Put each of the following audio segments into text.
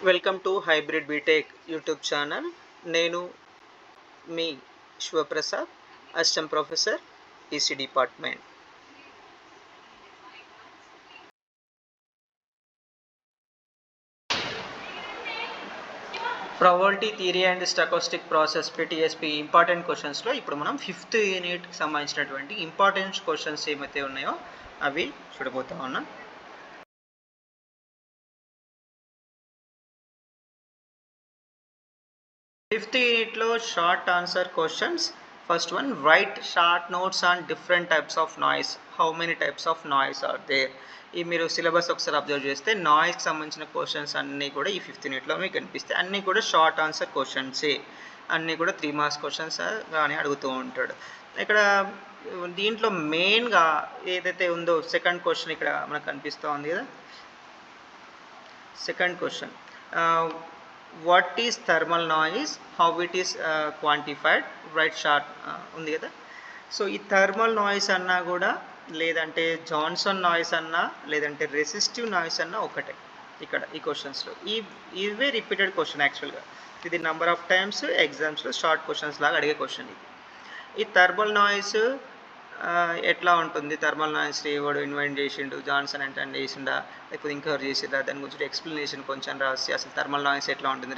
Welcome to hybrid BTech YouTube channel. నేను మీ Sivaprasad, assistant professor, EC department. Probability theory and statistic process PTSP important క్వశ్చన్స్లో ఇప్పుడు మనం 5th యూనిట్కి సంబంధించినటువంటి ఇంపార్టెంట్ క్వశ్చన్స్ ఏమైతే ఉన్నాయో అవి చూడబోతా ఉన్నాం. ఫిఫ్త్ యూనిట్లో short answer questions. First one, write short notes on different types of noise. How many types of noise are there? ఈ మీరు సిలబస్ ఒకసారి అబ్జర్వ్ చేస్తే నాయిస్కి సంబంధించిన క్వశ్చన్స్ అన్నీ కూడా ఈ 5th యూనిట్లో మీకు కనిపిస్తాయి. అన్నీ కూడా షార్ట్ ఆన్సర్ క్వశ్చన్సే, అన్నీ కూడా 3 మార్క్స్ క్వశ్చన్స్ కానీ అడుగుతూ ఉంటాడు. ఇక్కడ దీంట్లో మెయిన్గా ఏదైతే ఉందో సెకండ్ క్వశ్చన్ ఇక్కడ మనకు కనిపిస్తూ ఉంది కదా. Second question, what is thermal noise, how it is quantified, right short ఉంది కదా. సో ఈ థర్మల్ నాయిస్ అన్నా కూడా, లేదంటే జాన్సన్ నాయిస్ అన్నా, లేదంటే రెసిస్టివ్ నాయిస్ అన్నా ఒకటే ఇక్కడ ఈ క్వశ్చన్స్లో. ఇవే రిపీటెడ్ క్వశ్చన్ యాక్చువల్గా. ఇది నెంబర్ ఆఫ్ టైమ్స్ ఎగ్జామ్స్లో షార్ట్ క్వశ్చన్స్ లాగా అడిగే క్వశ్చన్ ఇది. ఈ థర్మల్ నాయిస్ ఎట్లా ఉంటుంది, థర్మల్ నాయిస్ ఎవడు ఇన్వెంట్ చేసిండు, జాన్సన్ అంటే చేసిండా లేకపోతే ఇంకెవరు చేసిందా, దాని గురించి ఎక్స్ప్లెనేషన్ కొంచెం రాసి అసలు థర్మల్ నాయిస్ ఎట్లా ఉంటుంది,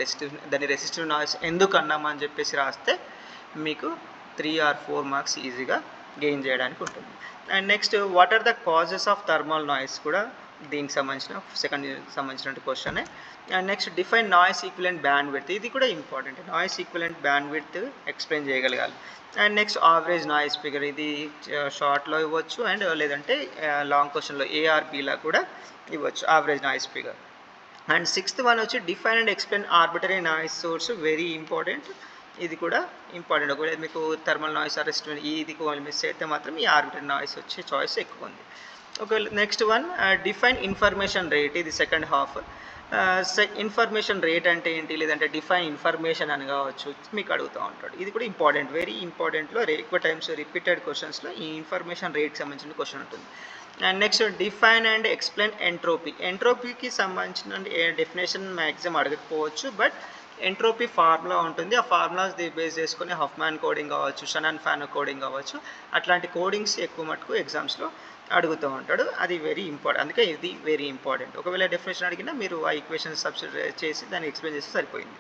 దాన్ని రెసిస్టివ్ నాయిస్ ఎందుకు అన్నామని చెప్పేసి రాస్తే మీకు 3 or 4 మార్క్స్ ఈజీగా గెయిన్ చేయడానికి ఉంటుంది. And next, what are the causes of thermal noise కూడా దీనికి సంబంధించిన సెకండ్ సంబంధించిన question. And next, define noise equivalent bandwidth. ఇది కూడా important. Noise equivalent bandwidth explain చేయగలగాలి. And next, average noise figure. ఇది షార్ట్లో ఇవ్వచ్చు అండ్ లేదంటే లాంగ్ క్వశ్చన్లో ARBలా కూడా ఇవ్వచ్చు average noise figure. And 6th one వచ్చి, define and explain arbitrary noise source. Very important, ఇది కూడా ఇంపార్టెంట్. ఒకవేళ మీకు థర్మల్ నాయిస్ అరెస్ట్ ఇది మిస్ అయితే మాత్రం ఈ ఆర్బిటరీ నాయిస్ వచ్చే చాయిస్ ఎక్కువ ఉంది. ఒకవేళ next one, define information rate. ఇది సెకండ్ హాఫ్. ఇన్ఫర్మేషన్ రేట్ అంటే ఏంటి, లేదంటే డిఫైన్ ఇన్ఫర్మేషన్ అని కావచ్చు, మీకు అడుగుతూ ఉంటాడు. ఇది కూడా ఇంపార్టెంట్, వెరీ ఇంపార్టెంట్లో ఎక్కువ టైమ్స్ రిపీటెడ్ క్వశ్చన్స్లో ఈ ఇన్ఫర్మేషన్ రేట్కి సంబంధించిన క్వశ్చన్ ఉంటుంది. And next, define and explain entropy. ఎంట్రోపీకి సంబంధించిన డెఫినేషన్ మ్యాక్సిమం అడగకపోవచ్చు, బట్ ఎంట్రోపీ ఫార్ములా ఉంటుంది. ఆ ఫార్ములాస్ బేస్ చేసుకొని హఫ్మ్యాన్ కోడింగ్ కావచ్చు, షనన్ ఫానో కోడింగ్ కావచ్చు, అట్లాంటి కోడింగ్స్ ఎక్కువ మటుకు ఎగ్జామ్స్లో అడుగుతూ ఉంటాడు. అది వెరీ ఇంపార్టెంట్, అందుకే ఇది వెరీ ఇంపార్టెంట్. ఒకవేళ డెఫినేషన్ అడిగినా మీరు ఆ ఈక్వేషన్ సబ్స్టిట్యూట్ చేసి దాన్ని ఎక్స్ప్లెయిన్ చేస్తే సరిపోయింది.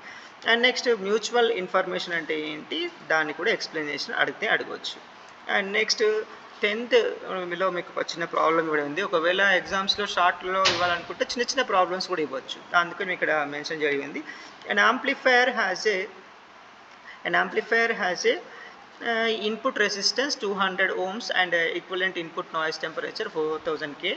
అండ్ నెక్స్ట్, మ్యూచువల్ ఇన్ఫర్మేషన్ అంటే ఏంటి, దాన్ని కూడా ఎక్స్ప్లెనేషన్ అడిగితే అడగవచ్చు. అండ్ నెక్స్ట్, 10th మీలో మీకు చిన్న ప్రాబ్లం కూడా ఉంది. ఒకవేళ ఎగ్జామ్స్లో షార్ట్లో ఇవ్వాలనుకుంటే చిన్న చిన్న ప్రాబ్లమ్స్ కూడా ఇవ్వచ్చు, అందుకని ఇక్కడ మెన్షన్ జరిగింది. An amplifier has a input resistance 200 ohms and equivalent input noise temperature 4000 K.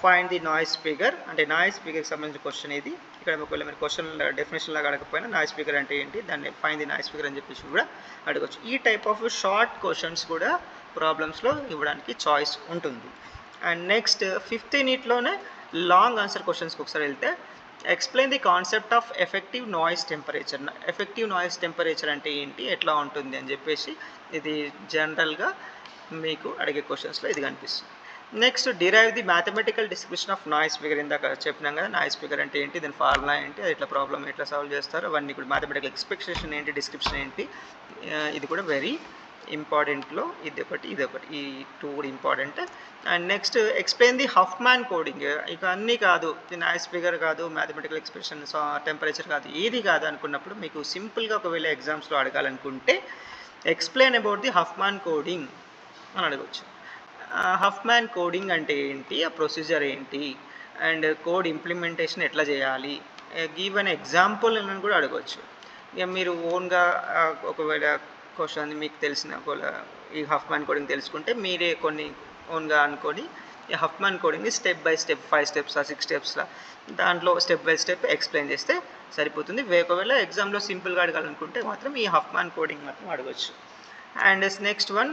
Find the noise figure. అంటే నాయిస్ ఫిగర్కి సంబంధించిన క్వశ్చన్ ఇది. ఇక్కడ ఒకవేళ మీరు క్వశ్చన్ డెఫినేషన్ లాగా అడగకపోయినా నాయిస్ ఫిగర్ అంటే ఏంటి, దాన్ని ఫైండ్ ది నాయిస్ ఫిగర్ అని చెప్పేసి కూడా అడగవచ్చు. ఈ టైప్ ఆఫ్ షార్ట్ క్వశ్చన్స్ కూడా ప్రాబ్లమ్స్లో ఇవ్వడానికి చాయిస్ ఉంటుంది. అండ్ నెక్స్ట్ 5th యూనిట్లోనే లాంగ్ ఆన్సర్ క్వశ్చన్స్కి ఒకసారి వెళ్తే, explain the concept of effective noise temperature. Effective noise temperature అంటే ఏంటి, ఎట్లా ఉంటుంది అని చెప్పేసి ఇది జనరల్గా మీకు అడిగే క్వశ్చన్స్లో ఇది కనిపిస్తుంది. Next, derive the mathematical description of noise figure. ఇందాక చెప్పినాం కదా నాయిస్ ఫిగర్ అంటే ఏంటి, దాని ఫార్ములా ఏంటి, అది ఎట్లా ప్రాబ్లమ్ ఎట్లా సాల్వ్ చేస్తారు, అవన్నీ కూడా మ్యాథమెటికల్ ఎక్స్పెక్టేషన్ ఏంటి, డిస్క్రిప్షన్ ఏంటి, ఇది కూడా వెరీ ఇంపార్టెంట్లో ఇది ఒకటి ఈ 2 కూడా important. And next, explain the Huffman coding. ఇక అన్నీ కాదు, నాయిస్ ఫిగర్ కాదు, మ్యాథమెటికల్ ఎక్స్ప్రెషన్, టెంపరేచర్ కాదు, ఏది కాదు అనుకున్నప్పుడు మీకు సింపుల్గా ఒకవేళ ఎగ్జామ్స్లో అడగాలనుకుంటే explain about the Huffman coding అని అడగవచ్చు. హఫ్మ్యాన్ కోడింగ్ అంటే ఏంటి, ఆ ప్రొసీజర్ ఏంటి, అండ్ కోడ్ ఇంప్లిమెంటేషన్ ఎట్లా చేయాలి, గివ్ అన్ ఎగ్జాంపుల్ అని కూడా అడగవచ్చు. ఇక మీరు ఓన్గా ఒకవేళ క్వశ్చన్ మీకు తెలిసిన ఈ హఫ్మ్యాన్ కోడింగ్ తెలుసుకుంటే మీరే కొన్ని ఓన్గా అనుకొని ఈ హఫ్మ్యాన్ కోడింగ్ని స్టెప్ బై స్టెప్ 5 స్టెప్స్ 6 స్టెప్స్లా దాంట్లో స్టెప్ బై స్టెప్ ఎక్స్ప్లెయిన్ చేస్తే సరిపోతుంది. ఒకవేళ ఎగ్జామ్లో సింపుల్గా అడగాలనుకుంటే మాత్రం ఈ హఫ్మ్యాన్ కోడింగ్ మాత్రం అడగవచ్చు. And next one,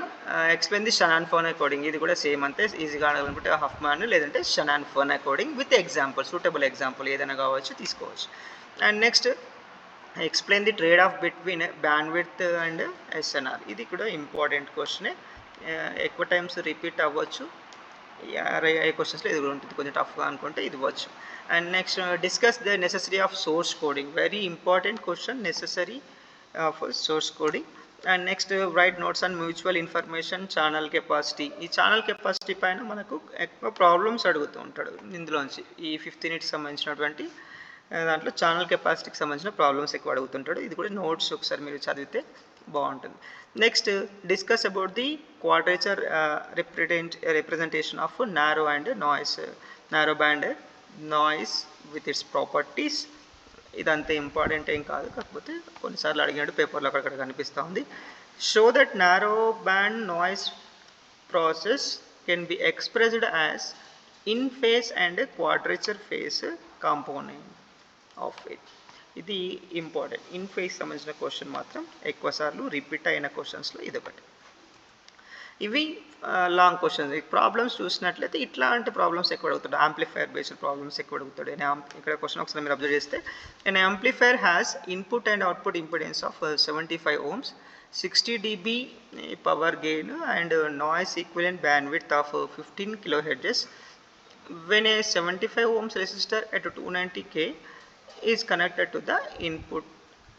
explain the Shannon Fano coding. ఇది కూడా సేమ్ అంతే, ఈజీగా అడగాలనుకుంటే హఫ్మ్యాన్ లేదంటే Shannon Fano coding with example, suitable example ఏదైనా కావచ్చు, తీసుకోవచ్చు. And next, explain the trade off between bandwidth and SNR. ఇది కూడా ఇంపార్టెంట్ క్వశ్చనే, ఎక్కువ టైమ్స్ రిపీట్ అవ్వచ్చు. అయ్యే క్వశ్చన్స్లో ఇది కూడా ఉంటుంది, కొంచెం టఫ్గా అనుకుంటే ఇది వచ్చు. And next discuss the necessary of swords coding, very important question, necessary of swords coding. And next right notes and mutual information channel capacity. ఈ ఛానల్ కెపాసిటీ పైన మనకు ఎక్కువ ప్రాబ్లమ్స్ అడుగుతూ ఉంటాడు ఇందులోంచి. ఈ 15 సంబంధించినటువంటి దాంట్లో ఛానల్ కెపాసిటీకి సంబంధించిన ప్రాబ్లమ్స్ ఎక్కువ అడుగుతుంటాడు. ఇది కూడా నోట్స్ ఒకసారి మీరు చదివితే బాగుంటుంది. Next discuss about the quadrature representation of narrow and noise, narrow band noise with its properties. ఇదంతా ఇంపార్టెంట్ ఏం కాదు, కాకపోతే కొన్నిసార్లు అడిగినట్టు పేపర్లో అక్కడక్కడ కనిపిస్తూ ఉంది. Show that narrow band noise process can be expressed as in phase and quadrature face component of it. ఇది ఇంపార్టెంట్. ఇన్ ఫేస్ సంబంధించిన క్వశ్చన్ మాత్రం ఎక్కువసార్లు రిపీట్ అయిన క్వశ్చన్స్లో ఇదొకటి. ఇవి లాంగ్ క్వశ్చన్స్. ప్రాబ్లమ్స్ చూసినట్లయితే ఇట్లాంటి ప్రాబ్లమ్స్ ఎక్కువ అడుగుతాడు, యాంప్లిఫైర్ బేస్డ్ ప్రాబ్లమ్స్ ఎక్కువ అడుగుతాడు. ఇక్కడ క్వశ్చన్ ఒకసారి మీరు అబ్జర్వ్ చేస్తే, an amplifier has input and output impedance of 75 ohms, 60 dB power gain and noise equivalent bandwidth of 15 kilohertz. When a 75 ohms resistor at 290k is connected to the input,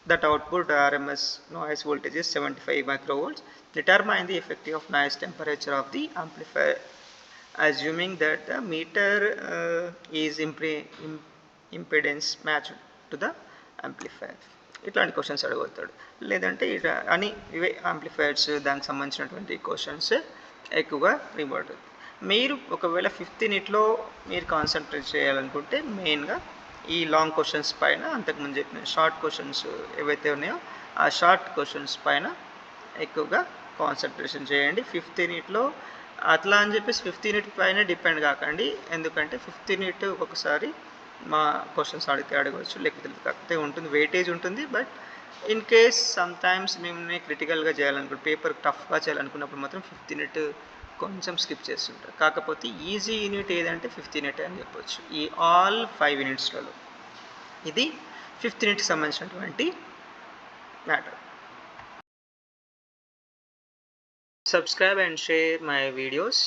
that output RMS noise voltage is 75 microvolts. Determine the effective noise temperature of the amplifier, assuming that the meter is impedance matched to the amplifier. ఇట్లాంటి questions అడుగుతాడు. లేదంటే అని ఇవే amplifiers దానికి సంబంధించినటువంటి questions ఎక్కువగా reward. మీరు ఒకవేళ 15 యూనిట్లో మీరు కాన్సన్ట్రేట్ చేయాలనుకుంటే మెయిన్గా ఈ లాంగ్ క్వశ్చన్స్ పైన, అంతకుముందు చెప్పిన షార్ట్ క్వశ్చన్స్ ఏవైతే ఉన్నాయో ఆ షార్ట్ క్వశ్చన్స్ పైన ఎక్కువగా కాన్సన్ట్రేషన్ చేయండి 15 యూనిట్లో. అట్లా అని చెప్పేసి 15 యూనిట్ పైన డిపెండ్ కాకండి, ఎందుకంటే 15 యూనిట్ ఒక్కొక్కసారి మా క్వశ్చన్స్ అడగవచ్చు, లేకపోతే ఉంటుంది, వెయిటేజ్ ఉంటుంది. But in case some times మేము క్రిటికల్గా చేయాలనుకుంటే, పేపర్ టఫ్గా చేయాలనుకున్నప్పుడు మాత్రం 15 యూనిట్ కొంచెం స్కిప్ చేస్తుంటారు. కాకపోతే ఈజీ యూనిట్ ఏదంటే 15 యూనిట్ అని చెప్పొచ్చు ఈ ఆల్ 5 యూనిట్స్లలో. ఇది 15 యూనిట్కి సంబంధించినటువంటి matter. Subscribe and share my videos.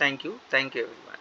Thank you everyone.